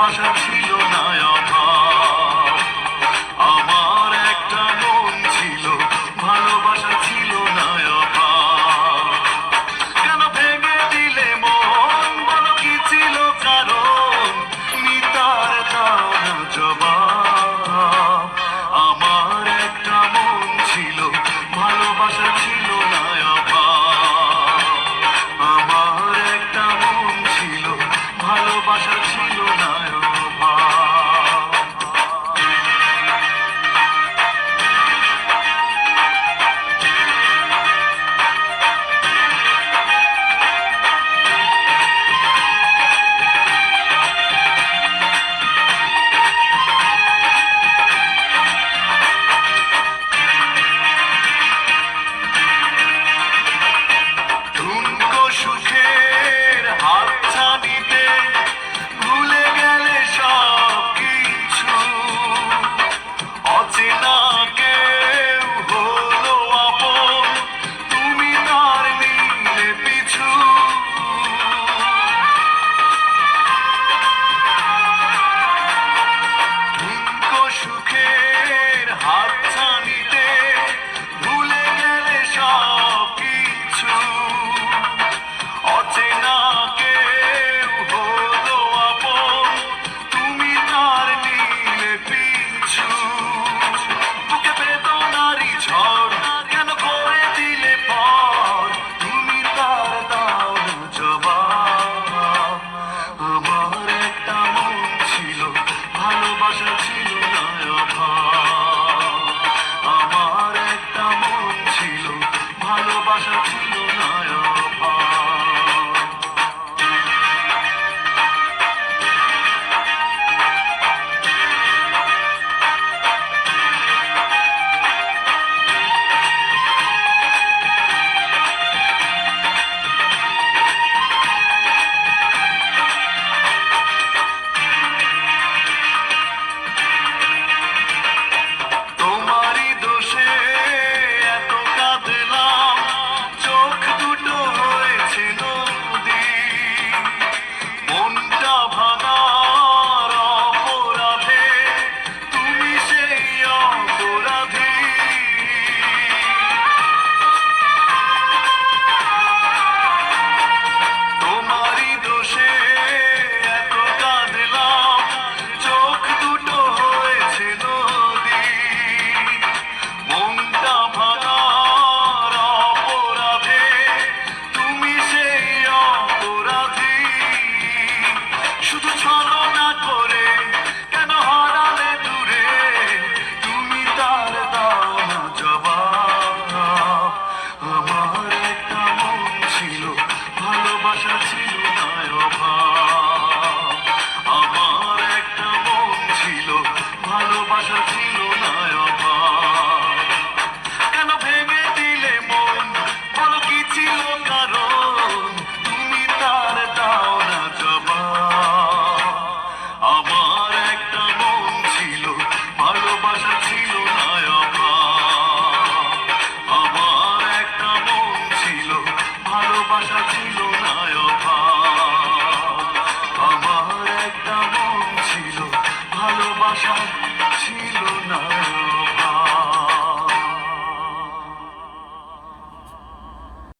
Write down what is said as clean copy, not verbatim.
ভালোবাসা ছিল না অভাব। আমার একটা মন ছিল, ভালোবাসা ছিল না অভাব। কেন ভেঙে দিলে মন, বলো কি ছিল কারণ, নিতার দাও না জবাব। আমার একটা মন ছিল, ভালোবাসা ছিল না অভাব। আমার একটা মন ছিল, ভালোবাসা ছিল না অভাব। সুখের হাতছানিতে ভুলে গেলে সব কিছু, অচেনা কেউ হলো আপন, তুমি তার নিলে পিছু। সুখের হাতছানিতে ভুলে গেলে সব কিছু, অচেনা কেউ হলো আপন, তুমি তার নিলে পিছু। বুকে বেদনারই ঝড়, কেন করে দিলে পর, তুমি তার দাও না জবাব। আমার একটা মন ছিল, ভালোবাসা ছিল না অভাব। আমার একটা মন ছিল, ভালোবাসা ছিল না অভাব। তোমারই দোষে এত কাঁদলাম, চোখ দুটো হয়েছে নদী। মনটা ভাঙার অপরাধে তুমি সেই অপরাধী। তোমারই দোষে এত কাঁদলাম, চোখ দুটো হয়েছে নদী। মনটা ভাঙার অপরাধে তুমি সেই অপরাধী। শুধু ছলনা করে কেন হারালে দূরে, তুমি তার দাও না জবাব। আমার একটা মন ছিল, ভালোবাসা ছিল না অভাব। আমার একটা মন ছিল, ভালোবাসা ছিল না অভাব। কেন ভেঙে দিলে মন, বলো কি ছিল কারণ, তুমি তার দাও না জবাব। আমার একটা মন ছিল, ভালোবাসা ছিল না অভাব। আমার একটা মন ছিল, ভালোবাসা ছিল না অভাব। আমার একটা মন ছিল, ভালোবাসা